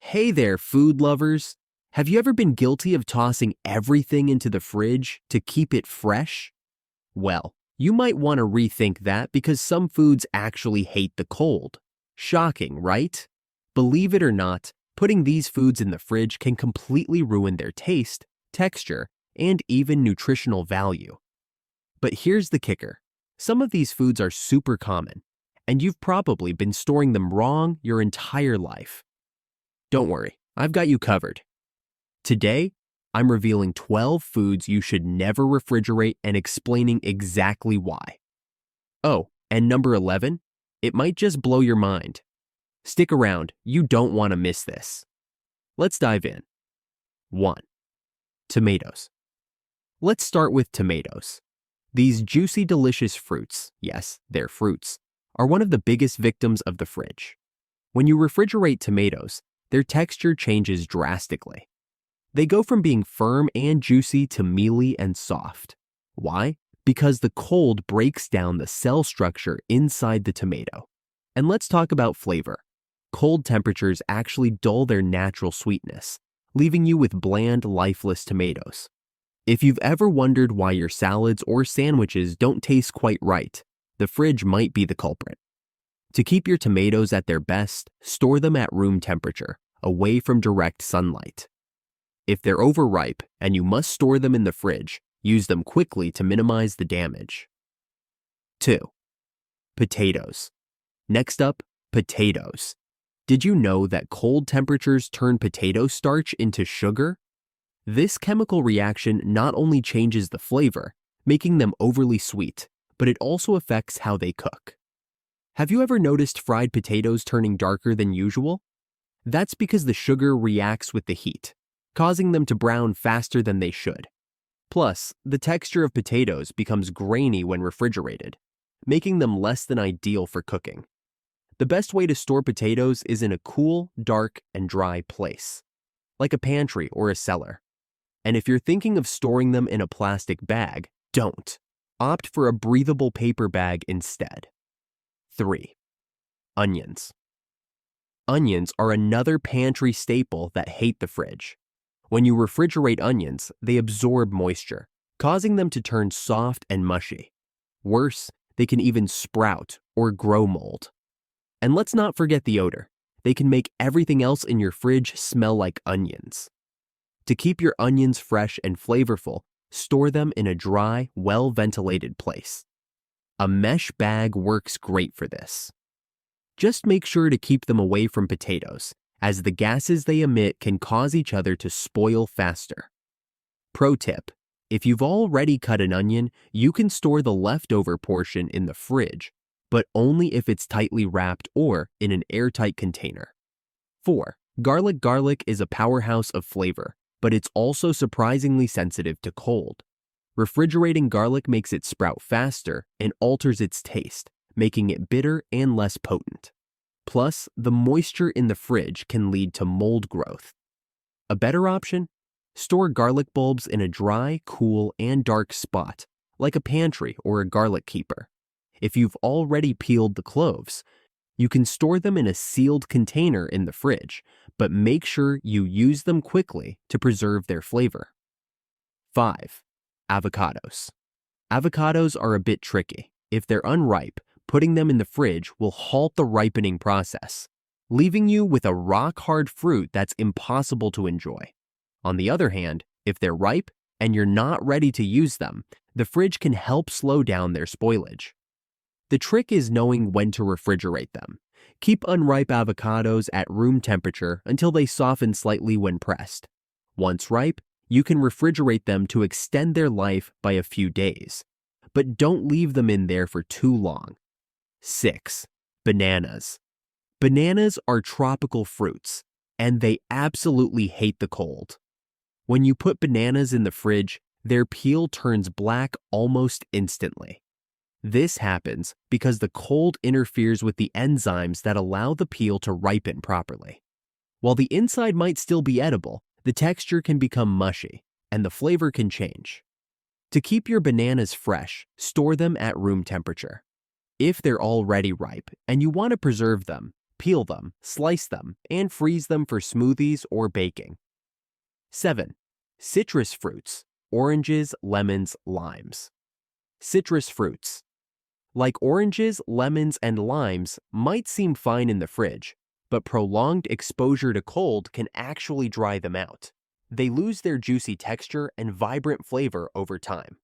Hey there, food lovers! Have you ever been guilty of tossing everything into the fridge to keep it fresh? Well, you might want to rethink that because some foods actually hate the cold. Shocking, right? Believe it or not, putting these foods in the fridge can completely ruin their taste, texture, and even nutritional value. But here's the kicker. Some of these foods are super common, and you've probably been storing them wrong your entire life. Don't worry, I've got you covered. Today, I'm revealing 12 foods you should never refrigerate and explaining exactly why. Oh, and number 11, it might just blow your mind. Stick around, you don't want to miss this. Let's dive in. 1. Tomatoes. Let's start with tomatoes. These juicy, delicious fruits, yes, they're fruits, are one of the biggest victims of the fridge. When you refrigerate tomatoes, their texture changes drastically. They go from being firm and juicy to mealy and soft. Why? Because the cold breaks down the cell structure inside the tomato. And let's talk about flavor. Cold temperatures actually dull their natural sweetness, leaving you with bland, lifeless tomatoes. If you've ever wondered why your salads or sandwiches don't taste quite right, the fridge might be the culprit. To keep your tomatoes at their best, store them at room temperature, away from direct sunlight. If they're overripe and you must store them in the fridge, use them quickly to minimize the damage. 2. Potatoes. Next up, potatoes. Did you know that cold temperatures turn potato starch into sugar? This chemical reaction not only changes the flavor, making them overly sweet, but it also affects how they cook. Have you ever noticed fried potatoes turning darker than usual? That's because the sugar reacts with the heat, causing them to brown faster than they should. Plus, the texture of potatoes becomes grainy when refrigerated, making them less than ideal for cooking. The best way to store potatoes is in a cool, dark, and dry place, like a pantry or a cellar. And if you're thinking of storing them in a plastic bag, don't. Opt for a breathable paper bag instead. 3. Onions. Onions are another pantry staple that hate the fridge. When you refrigerate onions, they absorb moisture, causing them to turn soft and mushy. Worse, they can even sprout or grow mold. And let's not forget the odor. They can make everything else in your fridge smell like onions. To keep your onions fresh and flavorful, store them in a dry, well-ventilated place. A mesh bag works great for this. Just make sure to keep them away from potatoes, as the gases they emit can cause each other to spoil faster. Pro tip: if you've already cut an onion, you can store the leftover portion in the fridge, but only if it's tightly wrapped or in an airtight container. 4. Garlic. Garlic is a powerhouse of flavor, but it's also surprisingly sensitive to cold. Refrigerating garlic makes it sprout faster and alters its taste, making it bitter and less potent. Plus, the moisture in the fridge can lead to mold growth. A better option? Store garlic bulbs in a dry, cool, and dark spot, like a pantry or a garlic keeper. If you've already peeled the cloves, you can store them in a sealed container in the fridge, but make sure you use them quickly to preserve their flavor. 5. Avocados. Avocados are a bit tricky. If they're unripe, putting them in the fridge will halt the ripening process, leaving you with a rock-hard fruit that's impossible to enjoy. On the other hand, if they're ripe and you're not ready to use them, the fridge can help slow down their spoilage. The trick is knowing when to refrigerate them. Keep unripe avocados at room temperature until they soften slightly when pressed. Once ripe, you can refrigerate them to extend their life by a few days. But don't leave them in there for too long. 6. Bananas. Bananas are tropical fruits, and they absolutely hate the cold. When you put bananas in the fridge, their peel turns black almost instantly. This happens because the cold interferes with the enzymes that allow the peel to ripen properly. While the inside might still be edible, the texture can become mushy, and the flavor can change. To keep your bananas fresh, store them at room temperature. If they're already ripe and you want to preserve them, peel them, slice them, and freeze them for smoothies or baking. 7. Citrus fruits, oranges, lemons, limes. Citrus fruits, like oranges, lemons, and limes, might seem fine in the fridge, but prolonged exposure to cold can actually dry them out. They lose their juicy texture and vibrant flavor over time.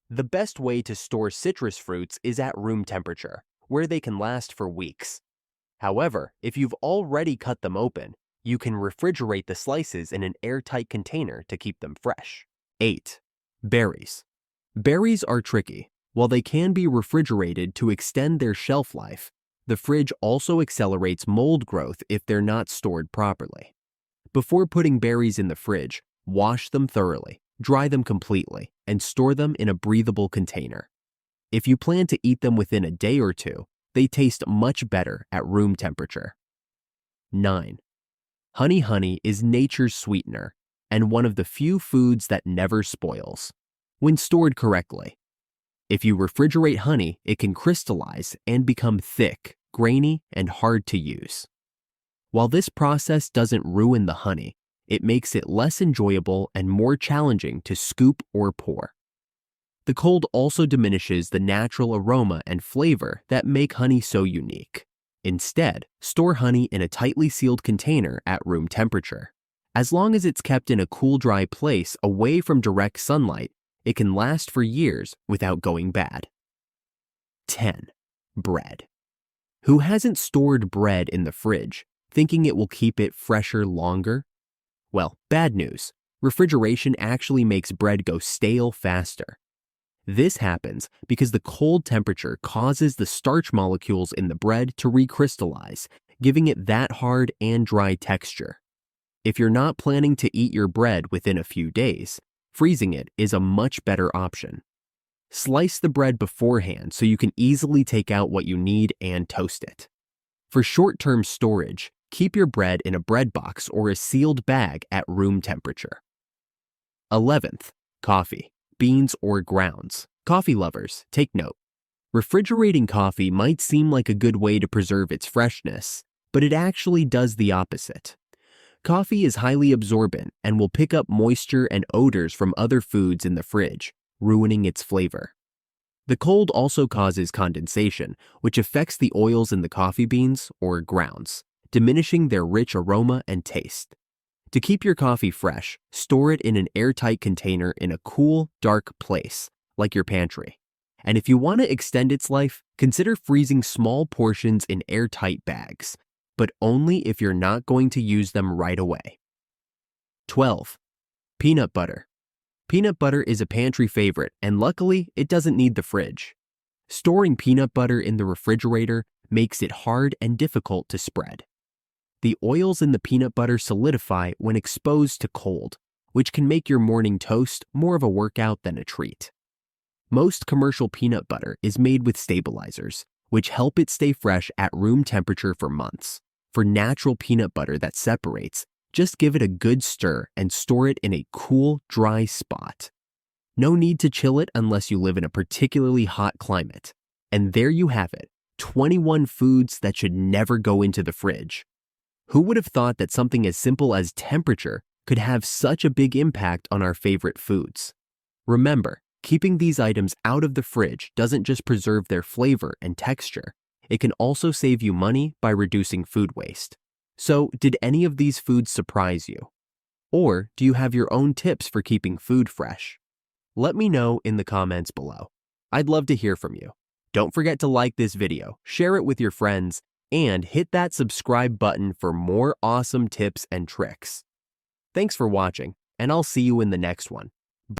The best way to store citrus fruits is at room temperature, where they can last for weeks. However, if you've already cut them open, you can refrigerate the slices in an airtight container to keep them fresh. 8. Berries. Berries are tricky. While they can be refrigerated to extend their shelf life, the fridge also accelerates mold growth if they're not stored properly. Before putting berries in the fridge, wash them thoroughly, dry them completely, and store them in a breathable container. If you plan to eat them within a day or two, they taste much better at room temperature. 9. Honey is nature's sweetener and one of the few foods that never spoils when stored correctly. If you refrigerate honey, it can crystallize and become thick, grainy, and hard to use. While this process doesn't ruin the honey, it makes it less enjoyable and more challenging to scoop or pour. The cold also diminishes the natural aroma and flavor that make honey so unique. Instead, store honey in a tightly sealed container at room temperature. As long as it's kept in a cool, dry place away from direct sunlight, it can last for years without going bad. 10. Bread. Who hasn't stored bread in the fridge, thinking it will keep it fresher longer? Well, bad news. Refrigeration actually makes bread go stale faster. This happens because the cold temperature causes the starch molecules in the bread to recrystallize, giving it that hard and dry texture. If you're not planning to eat your bread within a few days, freezing it is a much better option. Slice the bread beforehand so you can easily take out what you need and toast it. For short-term storage, keep your bread in a bread box or a sealed bag at room temperature. 11th, coffee, beans, or grounds. Coffee lovers, take note. Refrigerating coffee might seem like a good way to preserve its freshness, but it actually does the opposite. Coffee is highly absorbent and will pick up moisture and odors from other foods in the fridge, ruining its flavor. The cold also causes condensation, which affects the oils in the coffee beans or grounds, diminishing their rich aroma and taste. To keep your coffee fresh, store it in an airtight container in a cool, dark place, like your pantry. And if you want to extend its life, consider freezing small portions in airtight bags, but only if you're not going to use them right away. 12. Peanut butter. Peanut butter is a pantry favorite, and luckily, it doesn't need the fridge. Storing peanut butter in the refrigerator makes it hard and difficult to spread. The oils in the peanut butter solidify when exposed to cold, which can make your morning toast more of a workout than a treat. Most commercial peanut butter is made with stabilizers, which help it stay fresh at room temperature for months. For natural peanut butter that separates, just give it a good stir and store it in a cool, dry spot. No need to chill it unless you live in a particularly hot climate. And there you have it, 21 foods that should never go into the fridge. Who would have thought that something as simple as temperature could have such a big impact on our favorite foods? Remember, keeping these items out of the fridge doesn't just preserve their flavor and texture, it can also save you money by reducing food waste. So, did any of these foods surprise you? Or do you have your own tips for keeping food fresh? Let me know in the comments below. I'd love to hear from you. Don't forget to like this video, share it with your friends, and hit that subscribe button for more awesome tips and tricks. Thanks for watching, and I'll see you in the next one.